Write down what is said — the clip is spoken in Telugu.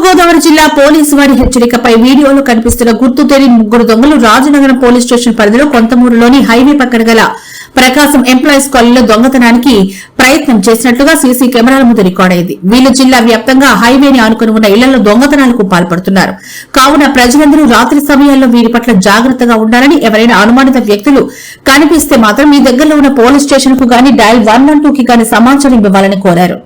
తూర్పుగోదావరి జిల్లా పోలీసు వారి హెచ్చరికపై వీడియోలో కనిపిస్తున్న గుర్తు తెలియని ముగ్గురు దొంగలు రాజనగరం పోలీస్ స్టేషన్ పరిధిలో కొంతమూరులోని హైవే పక్కన గల ప్రకాశం ఎంప్లాయీస్ కాలనీలో దొంగతనానికి ప్రయత్నం చేసినట్లుగా సీసీ కెమెరాల ముందు రికార్డైంది. వీళ్లు జిల్లా వ్యాప్తంగా హైవేని ఆనుకుని ఉన్న ఇళ్లలో దొంగతనాలకు పాల్పడుతున్నారు. కావున ప్రజలందరూ రాత్రి సమయాల్లో వీరి పట్ల జాగ్రత్తగా ఉండాలని, ఎవరైనా అనుమానిత వ్యక్తులు కనిపిస్తే మాత్రం మీ దగ్గరలో ఉన్న పోలీస్ స్టేషన్ కు గాని డయల్ 112 కి గాని సమాచారం ఇవ్వాలని కోరారు.